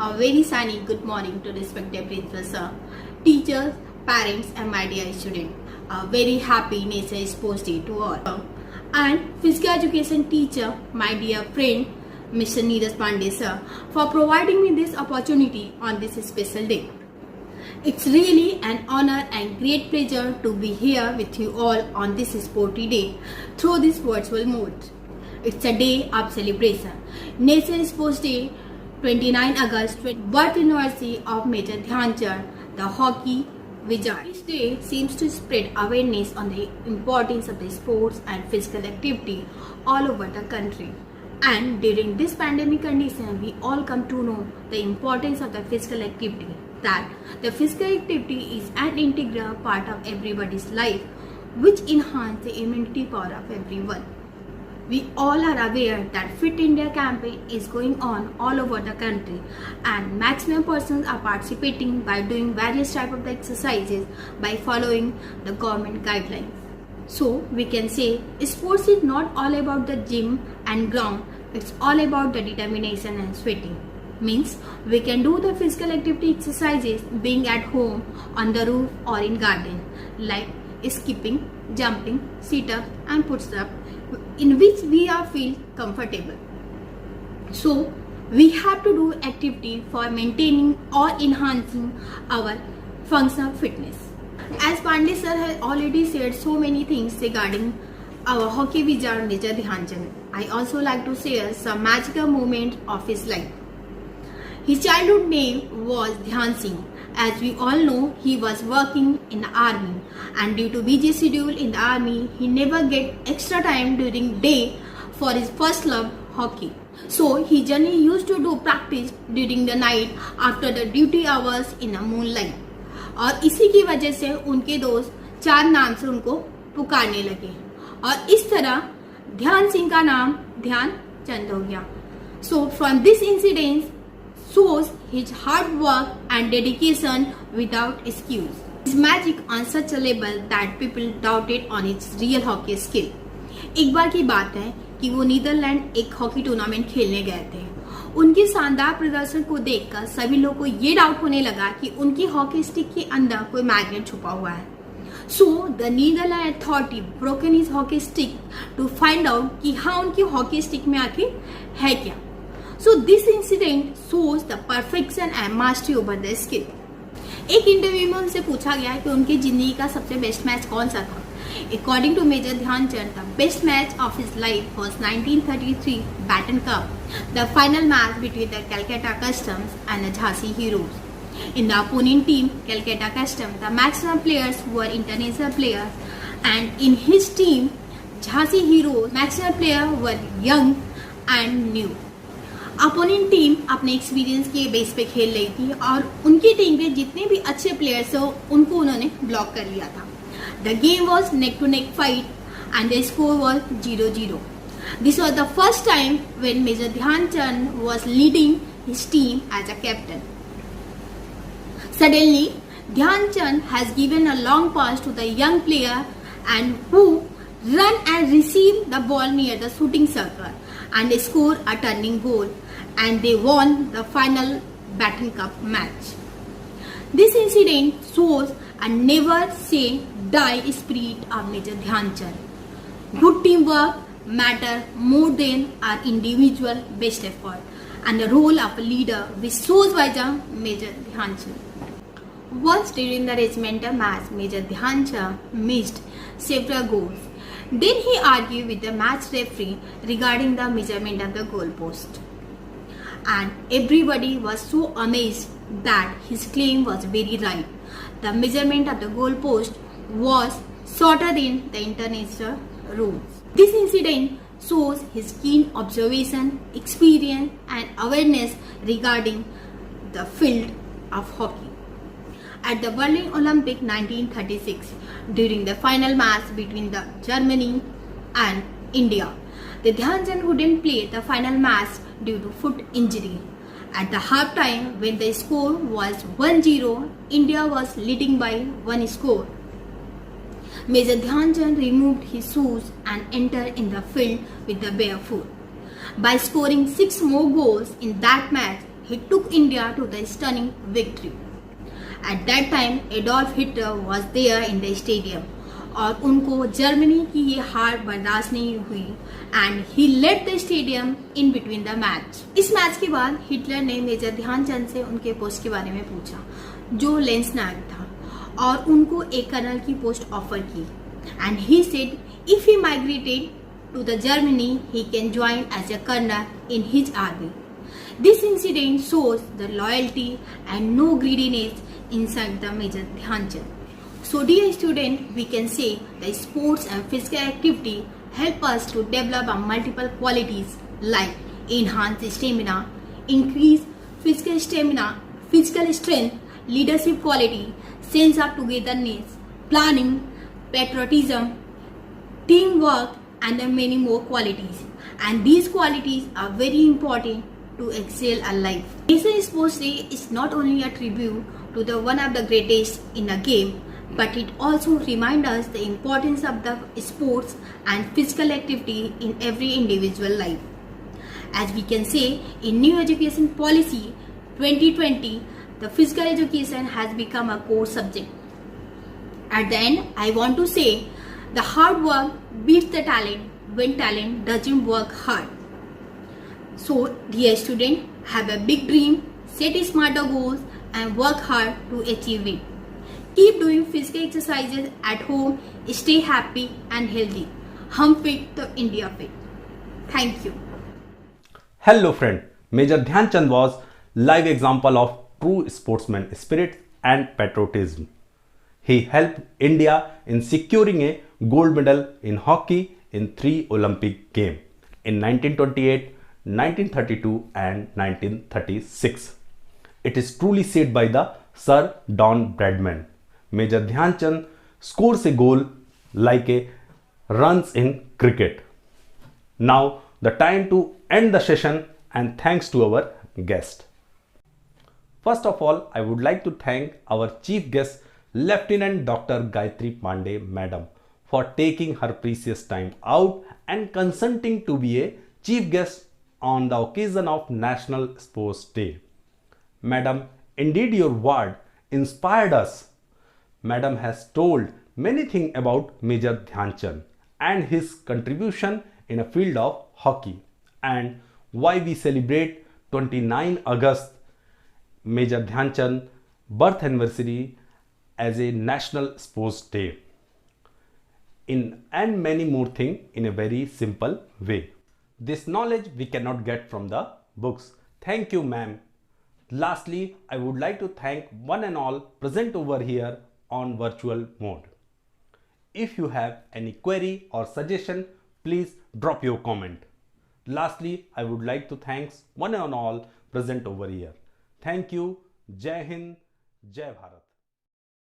A very sunny good morning to respected principal sir, teachers, parents and my dear student. A very happy National Sports Day to all. And physical education teacher, my dear friend, Mr. Neeraj Pandey sir, for providing me this opportunity on this special day. It's really an honor and great pleasure to be here with you all on this sporty day through this virtual mode. It's a day of celebration. National Sports Day 29 August, birth anniversary of Major Dhyan Chand, the hockey wizard. This day seems to spread awareness on the importance of the sports and physical activity all over the country. And during this pandemic condition, we all come to know the importance of the physical activity. That the physical activity is an integral part of everybody's life, which enhances the immunity power of everyone. We all are aware that Fit India campaign is going on all over the country and maximum persons are participating by doing various type of exercises by following the government guidelines. So we can say sports is not all about the gym and ground, it's all about the determination and sweating. Means we can do the physical activity exercises being at home, on the roof or in garden like skipping, jumping, sit-up and push-up in which we are feel comfortable. So we have to do activity for maintaining or enhancing our functional fitness. As Pandey sir has already said so many things regarding our hockey wizard Major Dhyan Chand, I also like to share some magical moments of his life. His childhood name was Dhyan Singh. As we all know, he was working in the army and due to busy schedule in the army, he never get extra time during day for his first love, hockey. So he generally used to do practice during the night after the duty hours in the moonlight. और इसी की वजह से उनके दोस्त चार नाम से उनको पुकारने लगे और इस तरह ध्यान सिंह का नाम ध्यान चंद हो गया. So from this incident shows his hard work and dedication without excuse. His magic on such a level that people doubted on its real hockey skill. एक बार की बात है कि वो नीदरलैंड एक हॉकी टूर्नामेंट खेलने गए थे. उनके शानदार प्रदर्शन को देखकर सभी लोगों को ये डाउट होने लगा कि उनकी हॉकी स्टिक के अंदर कोई मैग्नेट छुपा हुआ है. So the Netherlands authority broken his hockey stick to find out कि हाँ उनकी हॉकी स्टिक में आखिर है क्या. So this incident shows the perfection and mastery over the skill. एक इंटरव्यू में उनसे पूछा गया कि उनकी जिंदगी का सबसे बेस्ट मैच कौन सा था. According to Major Dhyan Chand, the best match of his life was 1933 Baton Cup, the final match between the Calcutta Customs and the Jhansi Heroes. In the opponent team, Calcutta Customs, the maximum players were international players, and in his team, Jhansi Heroes, maximum players were young and new. Opponent team अपने experience के base पे खेल रही थी और उनकी team के जितने भी अच्छे प्लेयर्स हो उनको उन्होंने ब्लॉक कर लिया था. The game was neck to neck fight and the score was 0-0. This was the first time when major Dhyan Chand was leading his team as a captain. Suddenly Dhyan Chand has given a long pass to the young player and who run and receive the ball near the shooting circle and score a turning goal, and they won the final Baton Cup match. This incident shows a never say die spirit of Major Dhyan Chand. Good teamwork matter more than our individual best effort, and the role of a leader which shows by the Major Dhyan Chand. Once during the regimental match, Major Dhyan Chand missed several goals. Then he argued with the match referee regarding the measurement of the goalpost. And everybody was so amazed that his claim was very right. The measurement of the goalpost was shorter than the international rules. This incident shows his keen observation, experience and awareness regarding the field of hockey. At the Berlin Olympic 1936, during the final match between the Germany and India, the Dhyan Chand wouldn't play the final match due to foot injury. At the half time, when the score was 1-0, India was leading by one score. Major Dhyan Chand removed his shoes and entered in the field with the bare foot. By scoring 6 more goals in that match, he took India to the stunning victory. At that time, Adolf Hitler was there in the stadium और उनको Germany की ये हार बर्दाश्त नहीं हुई and he let the stadium in between the match. इस match के बाद हिटलर ने मेजर ध्यानचंद से उनके पोस्ट के बारे में पूछा जो लेंस नायक था और उनको एक कर्नल की पोस्ट ऑफर की and he said if he migrated to the Germany, he can join as a colonel in his army. This incident shows the loyalty and no greediness inside the Major Dhyanchand. So dear student, we can say that sports and physical activity help us to develop our multiple qualities like enhance stamina, increase physical strength, leadership quality, sense of togetherness, planning, patriotism, teamwork, and there are many more qualities, and these qualities are very important to excel in life. National Sports Day is not only a tribute to the one of the greatest in a game, but it also reminds us the importance of the sports and physical activity in every individual life. As we can say, in New Education Policy 2020, the physical education has become a core subject. At the end, I want to say the hard work beats the talent when talent doesn't work hard. So, dear student, have a big dream, set smarter goals and work hard to achieve it. Keep doing physical exercises at home, stay happy and healthy. Hum fit to India fit. Thank you. Hello friend, Major Dhyanchand was live example of true sportsman spirit and patriotism. He helped India in securing a gold medal in hockey in 3 Olympic Games in 1928, 1932 and 1936. It is truly said by the Sir Don Bradman, Major Dhyanchand scores a goal like a runs in cricket. Now the time to end the session, and thanks to our guest. First of all, I would like to thank our chief guest Lieutenant Dr. Gayatri Pandey Madam for taking her precious time out and consenting to be a chief guest on the occasion of National Sports Day. Madam, indeed your word inspired us. Madam has told many things about Major Dhyanchand and his contribution in a field of hockey and why we celebrate 29 August Major Dhyanchand birth anniversary as a National Sports Day and many more things in a very simple way. This knowledge we cannot get from the books. Thank you, ma'am. Lastly, I would like to thank one and all present over here on virtual mode. If you have any query or suggestion, please drop your comment. Lastly, I would like to thank one and all present over here. Thank you. Jai Hind, Jai Bharat.